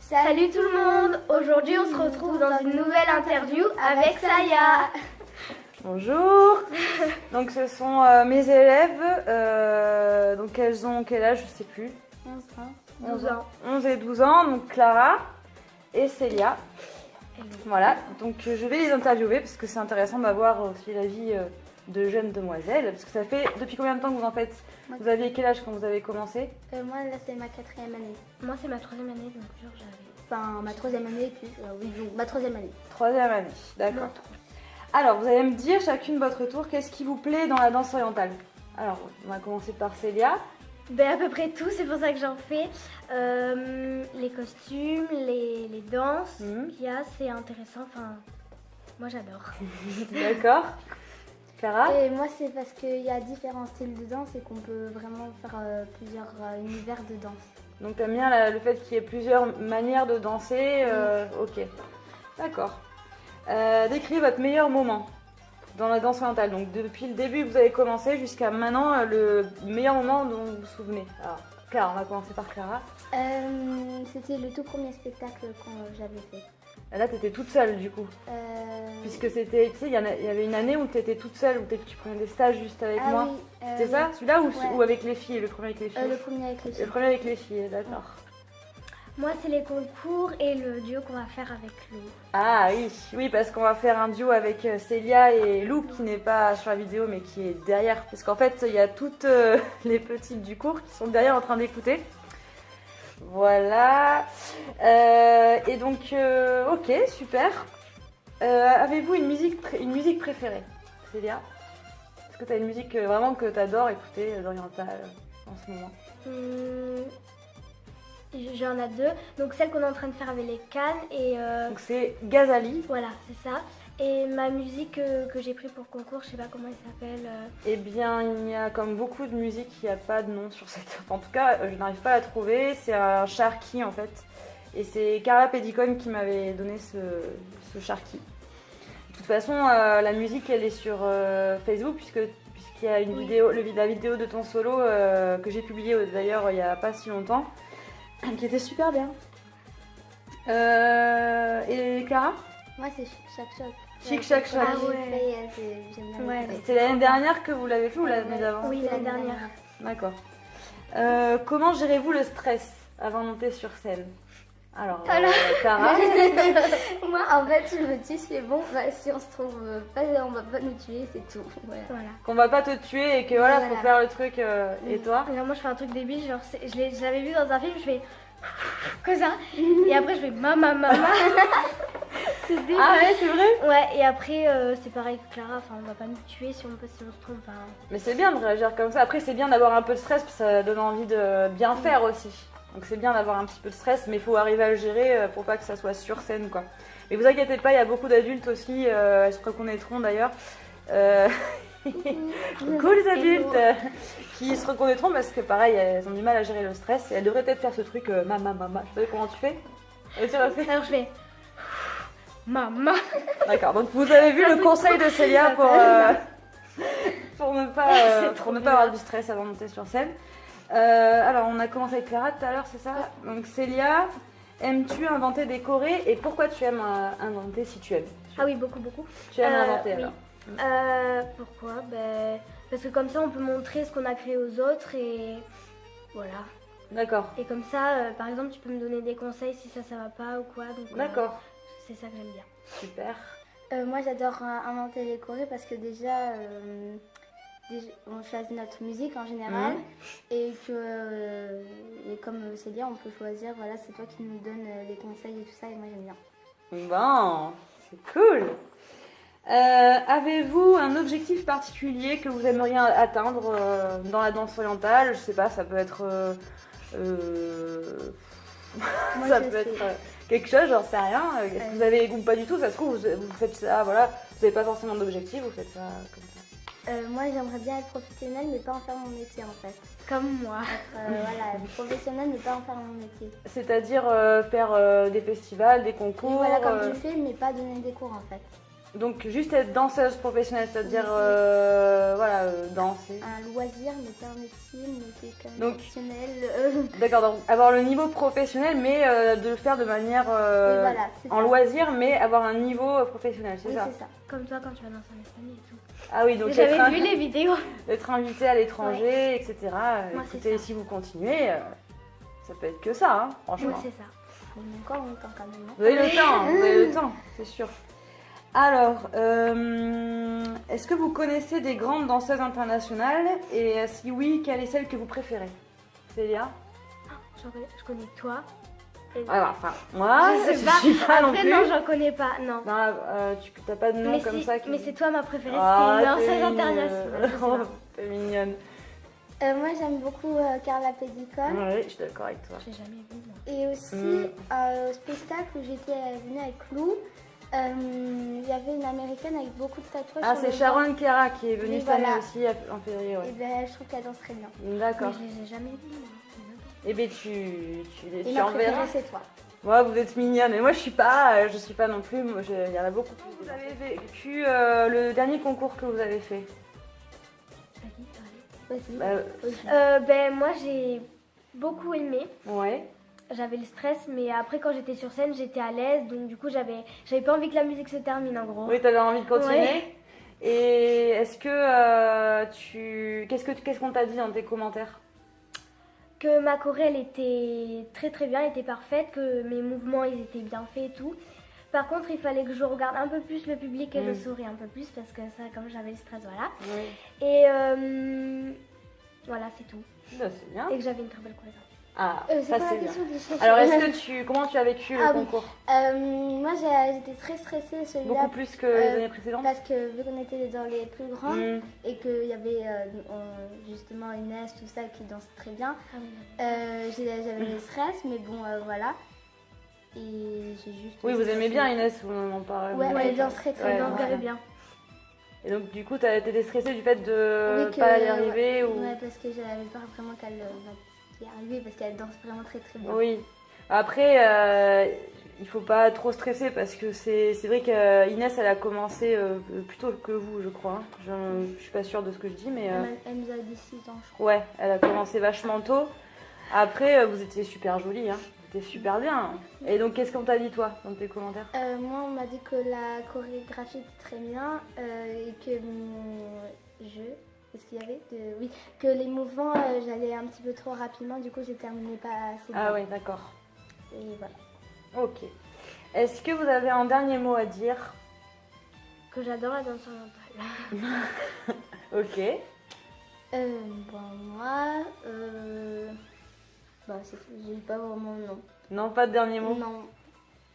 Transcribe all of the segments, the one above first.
Salut tout le monde! Aujourd'hui on se retrouve dans une nouvelle interview avec Saya. Bonjour. Donc ce sont mes élèves. Donc elles ont quel âge? Je sais plus. 12 ans. 11 et 12 ans. Donc Clara et Célia. Voilà. Donc je vais les interviewer parce que c'est intéressant d'avoir aussi la vie de jeunes demoiselles. Parce que ça fait depuis combien de temps que vous en faites? Vous aviez quel âge quand vous avez commencé? Moi, là, c'est ma 4e année. Moi c'est ma 3e année, donc genre j'avais. Enfin, ma 3e année, puis oui, donc ma 3e année. 3e année, d'accord. Alors, vous allez me dire chacune votre tour, qu'est-ce qui vous plaît dans la danse orientale? Alors, on va commencer par Célia. Ben à peu près tout, c'est pour ça que j'en fais. Les costumes, les danses qu'il y a, c'est intéressant. Enfin, moi j'adore. D'accord. Clara? Et moi, c'est parce qu'il y a différents styles de danse et qu'on peut vraiment faire plusieurs univers de danse. Donc t'aimes bien le fait qu'il y ait plusieurs manières de danser, ok. D'accord. Décrivez votre meilleur moment dans la danse orientale. Donc depuis le début que vous avez commencé jusqu'à maintenant, le meilleur moment dont vous vous souvenez. Alors Clara, on va commencer par Clara. C'était le tout premier spectacle que j'avais fait. Là t'étais toute seule du coup. Puisque c'était, tu sais, il y avait une année où t'étais toute seule, où tu prenais des stages juste avec moi. Oui, C'était ça, celui-là ou avec les filles, le premier avec les filles? Le premier avec les filles. Le premier avec les filles, d'accord. Moi c'est les concours et le duo qu'on va faire avec Lou. Ah oui, parce qu'on va faire un duo avec Célia et Lou qui n'est pas sur la vidéo mais qui est derrière. Parce qu'en fait, il y a toutes les petites du cours qui sont derrière en train d'écouter. Voilà. Et donc, ok, super. Avez-vous une musique préférée, Célia? Est-ce que tu as une musique vraiment que tu adores écouter d'oriental en ce moment? J'en ai deux. Donc celle qu'on est en train de faire avec les cannes et Donc c'est Ghazali. voilà, c'est ça. Et ma musique que j'ai pris pour concours, je sais pas comment elle s'appelle. Eh bien, il y a comme beaucoup de musique, il n'y a pas de nom sur cette... En tout cas, je n'arrive pas à la trouver. C'est un charqui en fait. Et c'est Carla Pedicone qui m'avait donné ce charqui. De toute façon, la musique, elle est sur Facebook puisqu'il y a une vidéo, la vidéo de ton solo que j'ai publiée d'ailleurs il n'y a pas si longtemps, qui était super bien. Et Clara? Moi, c'est Chac Choc. Chic Chac Choc. Ah ouais. J'aime bien. Ouais. C'était l'année dernière que vous l'avez fait ou l'année d'avant? Oui, la dernière. D'accord. Comment gérez-vous le stress avant de monter sur scène? Alors, Clara? Moi, en fait, je me dis, c'est bon, si on se trouve pas, on va pas nous tuer, c'est tout. Voilà. Qu'on va pas te tuer et que voilà, faut Voilà. faire le truc. Et toi? Alors moi je fais un truc débile, genre je l'avais vu dans un film, je fais comme ça, et après je fais maman. C'est débile. Ah ouais, c'est vrai? Ouais, et après c'est pareil que Clara, enfin on va pas nous tuer si on se trompe. Hein. Mais c'est bien de réagir comme ça. Après, c'est bien d'avoir un peu de stress parce que ça donne envie de bien faire aussi. Donc c'est bien d'avoir un petit peu de stress, mais il faut arriver à le gérer pour pas que ça soit sur scène, quoi. Mais vous inquiétez pas, il y a beaucoup d'adultes aussi, elles se reconnaîtront d'ailleurs. Coucou les adultes qui se reconnaîtront parce que pareil, elles ont du mal à gérer le stress et elles devraient peut-être faire ce truc maman. Je sais pas comment tu fais. Et tu refais. Alors je fais maman. D'accord, donc vous avez vu le conseil de Célia pour ne pas avoir du stress avant de monter sur scène. Alors on a commencé avec Clara tout à l'heure, c'est ça? Donc Célia, aimes-tu inventer des chorés et pourquoi tu aimes inventer si tu aimes? Ah oui, beaucoup. Tu aimes inventer oui. alors? Pourquoi? Parce que comme ça on peut montrer ce qu'on a créé aux autres et voilà. D'accord. Et comme ça, par exemple, tu peux me donner des conseils si ça va pas ou quoi. Donc, D'accord. c'est ça que j'aime bien. Super. Moi, j'adore inventer les chorés parce que déjà, on choisit notre musique en général et comme Célia, on peut choisir, voilà, c'est toi qui nous donne les conseils et tout ça et moi j'aime bien. Bon, c'est cool. Avez-vous un objectif particulier que vous aimeriez atteindre dans la danse orientale? Je sais pas, ça peut être ça peut être quelque chose, j'en sais rien. Est-ce que vous avez ou pas du tout? Ça se trouve vous faites ça, voilà, vous n'avez pas forcément d'objectif, vous faites ça comme ça. Moi, j'aimerais bien être professionnelle, mais pas en faire mon métier en fait. Comme moi. Voilà, professionnelle, mais pas en faire mon métier. C'est-à-dire faire des festivals, des Oui, concours. voilà, comme tu fais, mais pas donner des cours en fait. Donc juste être danseuse professionnelle, c'est-à-dire danser. Un loisir, mais pas un métier, mais c'est quand même Donc- professionnel. D'accord, donc avoir le niveau professionnel, mais de le faire de manière Oui, voilà, c'est en ça. loisir, mais avoir un niveau professionnel, c'est Oui, ça. c'est ça. Comme toi quand tu vas danser en Espagne et tout. Ah oui, donc J'avais vu les vidéos. être invité à l'étranger, etc. Moi, c'est Écoutez, ça. si vous continuez, ça peut être que ça, hein, franchement. Oui, c'est ça. On a encore longtemps quand même. Vous avez le temps, vous avez le temps, c'est sûr. Alors, est-ce que vous connaissez des grandes danseuses internationales? Et si oui, quelle est celle que vous préférez? Célia? Je connais toi. Alors, enfin, moi, Je je sais pas. suis pas non Après, plus. non, j'en connais pas. Non. Non, tu n'as pas de nom Mais, comme ça qui... mais c'est toi ma préférée. Ah, C'était une t'es danseuse mignonne. internationale. je sais Oh, pas. t'es mignonne. Moi, j'aime beaucoup Carla Pedicone. Oui, je suis d'accord avec toi. J'ai jamais vu moi. Et aussi, au spectacle où j'étais venue avec Lou, il y avait une américaine avec beaucoup de tatouages. Ah, sur c'est le Sharon Kera qui est venue Oui, cette année voilà. aussi en février, ventre. ouais. Et ben, je trouve qu'elle danse très bien. D'accord. Mais je les ai jamais vus moi. Eh bien, tu Et ma enverras. préférée, c'est toi. Moi, vous êtes mignonne, mais moi, je suis pas non plus. Moi, il y en a beaucoup plus. Vous avez vécu le dernier concours que vous avez fait? Vas-y. Bah, Ben moi j'ai beaucoup aimé. ouais. J'avais le stress, mais après quand j'étais sur scène, j'étais à l'aise, donc du coup j'avais pas envie que la musique se termine en gros. Oui, t'avais envie de continuer. Ouais. Et est-ce que qu'est-ce qu'on t'a dit dans tes commentaires? Que ma choré elle était très très bien, elle était parfaite, que mes mouvements ils étaient bien faits et tout. Par contre, il fallait que je regarde un peu plus le public et je souris un peu plus parce que ça, comme j'avais le stress, voilà. Oui. Et voilà, c'est tout. Bah, c'est bien. Et que j'avais une très belle chorégraphie. Ah, C'est ça pas c'est la bien. question des choses. Alors, comment tu as vécu le Ah oui. concours? Moi, j'étais très stressée celui-là. Beaucoup plus que les années précédentes? Parce que vu qu'on était dans les plus grands Mm. et qu'il y avait justement Inès, tout ça, qui danse très bien, Ah oui. j'avais le stress, mais bon, voilà. Et j'ai juste. Oui, vous aimez stressé. bien Inès, vous m'en parlez. Ouais, vous- elle danse très très Ouais, bien. Donc, ouais. bien. Et donc, du coup, t'étais stressée du fait de Oui, que- pas y arriver ou... Ouais, parce que j'avais pas vraiment qu'elle va y arriver, parce qu'elle danse vraiment très très bien. Oui. Après, il faut pas trop stresser parce que c'est vrai qu'Inès, elle a commencé plus tôt que vous, je crois. Je suis pas sûre de ce que je dis, mais... Elle nous a dit 6 ans, je crois. Ouais, elle a commencé vachement tôt. Après, vous étiez super jolie, hein. Vous étiez super bien. Et donc, qu'est-ce qu'on t'a dit, toi, dans tes commentaires? Moi, on m'a dit que la chorégraphie était très bien et que mon jeu, qu'est-ce qu'il y avait oui, que les mouvements, j'allais un petit peu trop rapidement, du coup, j'ai terminé pas assez bien. Ah ouais, d'accord. Et voilà. Ok. Est-ce que vous avez un dernier mot à dire? Que j'adore la danse orientale. Ok. Moi, c'est tout. J'ai pas vraiment de nom. Non, pas de dernier mot? Non.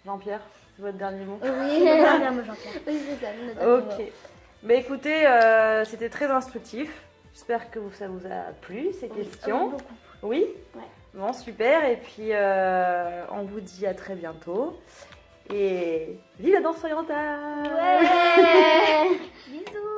Jean-Pierre, c'est votre dernier mot? Oui, Dernière mot, Jean-Pierre. oui, c'est ça. notre dernier mot. Ok. Bah écoutez, c'était très instructif. J'espère que ça vous a plu, ces questions. Beaucoup. Oui? Ouais. Bon, super. Et puis, on vous dit à très bientôt. Et vive la danse orientale! Ouais. Bisous.